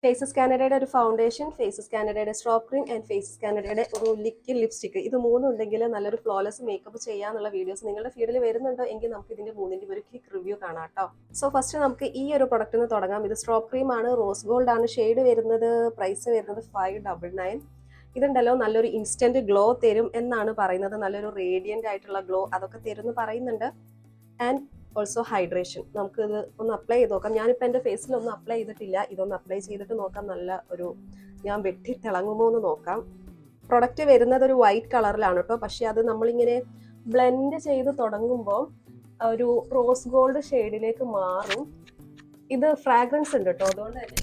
Faces കാനഡയുടെ ഒരു foundation, faces കാനഡയുടെ സ്ട്രോപ്പ് ക്രീം ആൻഡ് ഫേസസ് കാനഡയുടെ ഒരു ലിക്വിഡ് ലിപ്സ്റ്റിക്, ഇത് മൂന്നും ഉണ്ടെങ്കിൽ നല്ലൊരു ഫ്ലോലെസ് മേക്കപ്പ് ചെയ്യാന്നുള്ള വീഡിയോസ് നിങ്ങളുടെ ഫീഡിൽ വരുന്നുണ്ടോ എങ്കിൽ നമുക്ക് ഇതിന്റെ മൂന്നിന്റെ ഒരു ക്വിക്ക് റിവ്യൂ കാണാം കേട്ടോ. സോ ഫസ്റ്റ് നമുക്ക് ഈ ഒരു പ്രൊഡക്റ്റ് നിന്ന് തുടങ്ങാം. ഇത് സ്ട്രോപ്പ് ക്രീം ആണ്, റോസ് ഗോൾഡ് ആണ് ഷെയ്ഡ് വരുന്നത്. പ്രൈസ് വരുന്നത് 599. ഇതുണ്ടല്ലോ നല്ലൊരു ഇൻസ്റ്റന്റ് ഗ്ലോ തരും എന്നാണ് പറയുന്നത്. നല്ലൊരു റേഡിയന്റ് ആയിട്ടുള്ള ഗ്ലോ അതൊക്കെ തരുമെന്ന് പറയുന്നുണ്ട്. And also hydration. നമുക്ക് ഇത് ഒന്ന് അപ്ലൈ ചെയ്ത് നോക്കാം. ഞാനിപ്പോൾ എൻ്റെ ഫേസിലൊന്നും അപ്ലൈ ചെയ്തിട്ടില്ല. ഇതൊന്ന് അപ്ലൈ ചെയ്തിട്ട് നോക്കാം. നല്ല ഒരു ഞാൻ വെട്ടി തിളങ്ങുമോ എന്ന് നോക്കാം. പ്രൊഡക്റ്റ് വരുന്നത് ഒരു വൈറ്റ് കളറിലാണ് കേട്ടോ. പക്ഷെ അത് നമ്മളിങ്ങനെ ബ്ലെൻഡ് ചെയ്ത് തുടങ്ങുമ്പോൾ ഒരു റോസ് ഗോൾഡ് ഷെയ്ഡിലേക്ക് മാറും. ഇത് ഫ്രാഗ്രൻസ് ഉണ്ട് കേട്ടോ, അതുകൊണ്ട് തന്നെ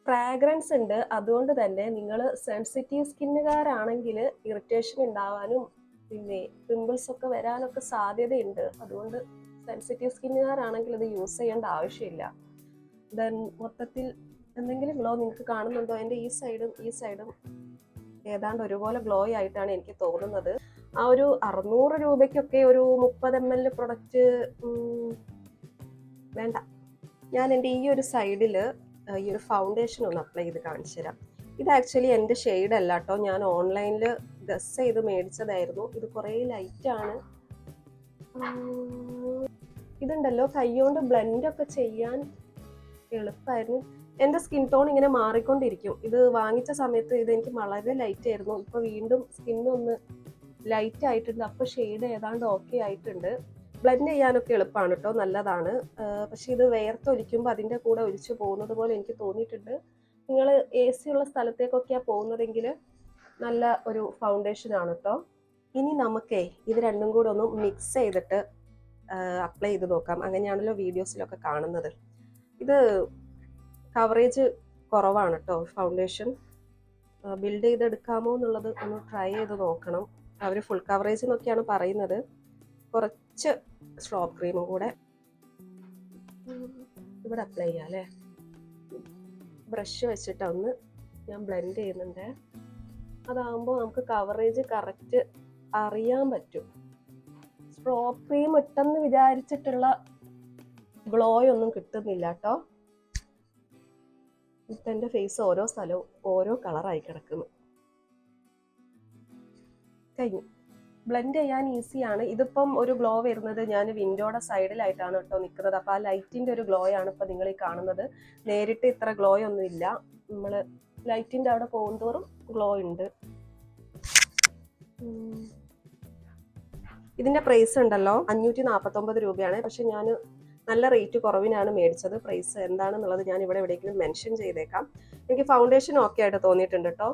ഫ്രാഗ്രൻസ് ഉണ്ട്. അതുകൊണ്ട് തന്നെ നിങ്ങൾ സെൻസിറ്റീവ് സ്കിന്നുകാരാണെങ്കിൽ ഇറിറ്റേഷൻ ഉണ്ടാവാനും പിന്നെ പിമ്പിൾസ് ഒക്കെ വരാനൊക്കെ സാധ്യതയുണ്ട്. അതുകൊണ്ട് സെൻസിറ്റീവ് സ്കിന്നുകാരാണെങ്കിൽ ഇത് യൂസ് ചെയ്യേണ്ട ആവശ്യമില്ല. ദെൻ മൊത്തത്തിൽ എന്തെങ്കിലും ഗ്ലോ നിങ്ങൾക്ക് കാണുന്നുണ്ടോ? എൻ്റെ ഈ സൈഡും ഏതാണ്ട് ഒരുപോലെ ഗ്ലോ ആയിട്ടാണ് എനിക്ക് തോന്നുന്നത്. ആ ഒരു 600 രൂപയ്ക്കൊക്കെ ഒരു 30 ml പ്രൊഡക്റ്റ് വേണ്ട. ഞാൻ എൻ്റെ ഈ ഒരു സൈഡിൽ ഈ ഒരു ഫൗണ്ടേഷൻ ഒന്ന് അപ്ലൈ ചെയ്ത് കാണിച്ചു തരാം. ഇത് ആക്ച്വലി എൻ്റെ ഷെയ്ഡ് അല്ല കേട്ടോ. ഞാൻ ഓൺലൈനിൽ ഗസ് ചെയ്ത് മേടിച്ചതായിരുന്നു. ഇത് കുറേ ലൈറ്റാണ്. ഇതുണ്ടല്ലോ കൈകൊണ്ട് ബ്ലെൻഡൊക്കെ ചെയ്യാൻ എളുപ്പമായിരുന്നു. എൻ്റെ സ്കിൻ ടോൺ ഇങ്ങനെ മാറിക്കൊണ്ടിരിക്കും. ഇത് വാങ്ങിച്ച സമയത്ത് ഇത് എനിക്ക് വളരെ ലൈറ്റ് ആയിരുന്നു. ഇപ്പോൾ വീണ്ടും സ്കിന്നൊന്ന് ലൈറ്റ് ആയിട്ടുണ്ട്. അപ്പോൾ ഷെയ്ഡ് ഏതാണ്ട് ഓക്കെ ആയിട്ടുണ്ട്. ബ്ലെൻഡ് ചെയ്യാനൊക്കെ എളുപ്പമാണ് കേട്ടോ, നല്ലതാണ്. പക്ഷെ ഇത് വേർത്തൊലിക്കുമ്പോൾ അതിൻ്റെ കൂടെ ഒലിച്ചു പോകുന്നത് പോലെ എനിക്ക് തോന്നിയിട്ടുണ്ട്. നിങ്ങൾ AC ഉള്ള സ്ഥലത്തേക്കൊക്കെയാണ് പോകുന്നതെങ്കിൽ നല്ല ഒരു ഫൗണ്ടേഷൻ ആണ് കേട്ടോ. ഇനി നമുക്കേ ഇത് രണ്ടും കൂടെ ഒന്ന് മിക്സ് ചെയ്തിട്ട് അപ്ലൈ ചെയ്ത് നോക്കാം. അങ്ങനെയാണല്ലോ വീഡിയോസിലൊക്കെ കാണുന്നത്. ഇത് കവറേജ് കുറവാണ് കേട്ടോ ഫൗണ്ടേഷൻ. ബിൽഡ് ചെയ്തെടുക്കാമോ എന്നുള്ളത് ഒന്ന് ട്രൈ ചെയ്ത് നോക്കണം. അവർ ഫുൾ കവറേജ് എന്നൊക്കെയാണ് പറയുന്നത്. കുറച്ച് സ്ട്രോപ്പ് ക്രീമും കൂടെ ഇവിടെ അപ്ലൈ ചെയ്യാം അല്ലേ. ബ്രഷ് വെച്ചിട്ടൊന്ന് ഞാൻ ബ്ലെൻഡ് ചെയ്യുന്നുണ്ട്. അതാകുമ്പോൾ നമുക്ക് കവറേജ് കറക്റ്റ് അറിയാൻ പറ്റും. സ്ട്രോപ്പ് ക്രീം ഇട്ടെന്ന് വിചാരിച്ചിട്ടുള്ള ഗ്ലോ ഒന്നും കിട്ടുന്നില്ല കേട്ടോ. ഇപ്പം എൻ്റെ ഫേസ് ഓരോ സ്ഥലവും ഓരോ കളറായി കിടക്കുന്നു. കഴിഞ്ഞു. ബ്ലെൻഡ് ചെയ്യാൻ ഈസിയാണ്. ഇതിപ്പം ഒരു ഗ്ലോ വരുന്നത് ഞാൻ വിൻഡോയുടെ സൈഡിലായിട്ടാണ് കേട്ടോ നിൽക്കുന്നത്. അപ്പോൾ ആ ലൈറ്റിൻ്റെ ഒരു ഗ്ലോ ആണ് ഇപ്പം നിങ്ങൾ ഈ കാണുന്നത്. നേരിട്ട് ഇത്ര ഗ്ലോ ഒന്നും ഇല്ല. നമ്മൾ ലൈറ്റിൻ്റെ അവിടെ പോകുന്തോറും ഗ്ലോ ഉണ്ട്. ഇതിൻ്റെ പ്രൈസ് ഉണ്ടല്ലോ 549 രൂപയാണ്. പക്ഷെ ഞാൻ നല്ല റേറ്റ് കുറവിനാണ് മേടിച്ചത്. പ്രൈസ് എന്താണെന്നുള്ളത് ഞാൻ ഇവിടെ എവിടെയെങ്കിലും മെൻഷൻ ചെയ്തേക്കാം. എനിക്ക് ഫൗണ്ടേഷൻ ഓക്കെ ആയിട്ട് തോന്നിയിട്ടുണ്ട് കേട്ടോ.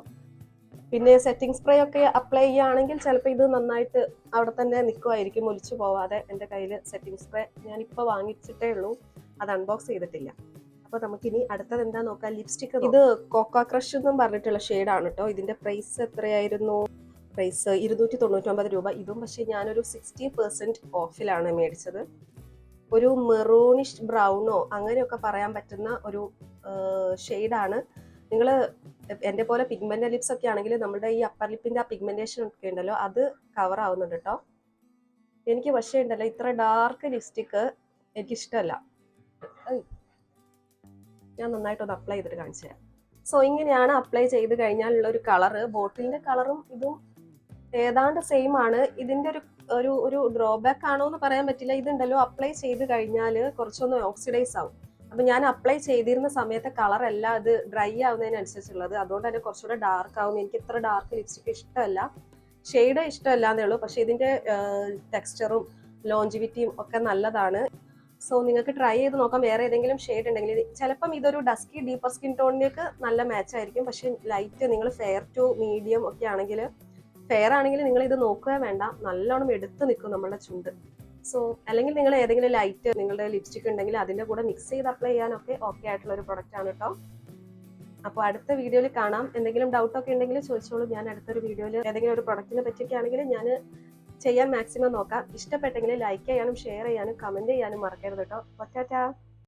പിന്നെ സെറ്റിംഗ് സ്പ്രേ ഒക്കെ അപ്ലൈ ചെയ്യുകയാണെങ്കിൽ ചിലപ്പോൾ ഇത് നന്നായിട്ട് അവിടെ തന്നെ നിൽക്കുമായിരിക്കും, ഒലിച്ചു പോവാതെ. എൻ്റെ കയ്യിൽ സെറ്റിംഗ് സ്പ്രേ ഞാനിപ്പോൾ വാങ്ങിച്ചിട്ടേ ഉള്ളൂ, അത് അൺബോക്സ് ചെയ്തിട്ടില്ല. അപ്പോൾ നമുക്കിനി അടുത്തത് എന്താ നോക്കാം. ലിപ്സ്റ്റിക്. ഇത് കോക്ക ക്രഷ് എന്നും പറഞ്ഞിട്ടുള്ള ഷെയ്ഡാണ് കേട്ടോ. ഇതിൻ്റെ പ്രൈസ് എത്രയായിരുന്നു? പ്രൈസ് 299 രൂപ. ഇതും പക്ഷേ ഞാനൊരു 60% ഓഫിലാണ് മേടിച്ചത്. ഒരു മെറൂണിഷ് ബ്രൗണോ അങ്ങനെയൊക്കെ പറയാൻ പറ്റുന്ന ഒരു ഷെയ്ഡാണ്. നിങ്ങൾ എൻ്റെ പോലെ പിഗ്മെൻ്റ് ലിപ്സ് ഒക്കെ ആണെങ്കിൽ നമ്മുടെ ഈ അപ്പർ ലിപ്പിൻ്റെ ആ പിഗ്മെൻറ്റേഷൻ ഒക്കെ ഉണ്ടല്ലോ, അത് കവർ ആവുന്നുണ്ട് കേട്ടോ. എനിക്ക് പക്ഷേ ഉണ്ടല്ലോ ഇത്ര ഡാർക്ക് ലിപ്സ്റ്റിക്ക് എനിക്കിഷ്ടമല്ല. ഞാൻ നന്നായിട്ടൊന്ന് അപ്ലൈ ചെയ്തിട്ട് കാണിച്ചു തരാം. സോ ഇങ്ങനെയാണ് അപ്ലൈ ചെയ്ത് കഴിഞ്ഞാലുള്ള ഒരു കളറ്. ബോട്ടിലിൻ്റെ കളറും ഇതും ഏതാണ്ട് സെയിം ആണ്. ഇതിൻ്റെ ഒരു ഒരു ഡ്രോബാക്ക് ആണോ എന്ന് പറയാൻ പറ്റില്ല. ഇതുണ്ടല്ലോ അപ്ലൈ ചെയ്ത് കഴിഞ്ഞാൽ കുറച്ചൊന്ന് ഓക്സിഡൈസ് ആവും. അപ്പം ഞാൻ അപ്ലൈ ചെയ്തിരുന്ന സമയത്തെ കളറല്ല ഇത് ഡ്രൈ ആവുന്നതിനനുസരിച്ചുള്ളത്. അതുകൊണ്ട് തന്നെ കുറച്ചുകൂടെ ഡാർക്ക് ആവും. എനിക്ക് ഇത്ര ഡാർക്ക് ലിപ്സ്റ്റിക് ഇഷ്ടമല്ല, ഷെയ്ഡ് ഇഷ്ടമല്ല എന്നേ ഉള്ളൂ. പക്ഷേ ഇതിൻ്റെ ടെക്സ്ചറും ലോഞ്ചിവിറ്റിയും ഒക്കെ നല്ലതാണ്. സോ നിങ്ങൾക്ക് ട്രൈ ചെയ്ത് നോക്കാം. വേറെ ഏതെങ്കിലും ഷെയ്ഡ് ഉണ്ടെങ്കിൽ ചിലപ്പം ഇതൊരു ഡസ്കി ഡീപ്പർ സ്കിൻ ടോണിലേക്ക് നല്ല മാച്ച് ആയിരിക്കും. പക്ഷേ ലൈറ്റ് നിങ്ങൾ ഫെയർ ടു മീഡിയം ഒക്കെ ആണെങ്കിൽ, ഫെയർ ആണെങ്കിൽ നിങ്ങൾ ഇത് നോക്കുക വേണ്ട, നല്ലോണം എടുത്ത് നിൽക്കും നമ്മുടെ ചുണ്ട്. സോ അല്ലെങ്കിൽ നിങ്ങൾ ഏതെങ്കിലും ലൈറ്റ് നിങ്ങളുടെ ലിപ്സ്റ്റിക് ഉണ്ടെങ്കിൽ അതിൻ്റെ കൂടെ മിക്സ് ചെയ്ത് അപ്ലൈ ചെയ്യാനൊക്കെ ഓക്കെ ആയിട്ടുള്ള ഒരു പ്രൊഡക്റ്റ് ആണ് കേട്ടോ. അപ്പോൾ അടുത്ത വീഡിയോയിൽ കാണാം. എന്തെങ്കിലും ഡൗട്ടൊക്കെ ഉണ്ടെങ്കിൽ ചോദിച്ചോളൂ. ഞാൻ അടുത്തൊരു വീഡിയോയിൽ ഏതെങ്കിലും ഒരു പ്രൊഡക്റ്റിനെ പറ്റിയൊക്കെ ആണെങ്കിൽ ഞാൻ ചെയ്യാൻ മാക്സിമം നോക്കാം. ഇഷ്ടപ്പെട്ടെങ്കിൽ ലൈക്ക് ചെയ്യാനും ഷെയർ ചെയ്യാനും കമൻറ്റ് ചെയ്യാനും മറക്കരുത് കേട്ടോ. ടാറ്റാ.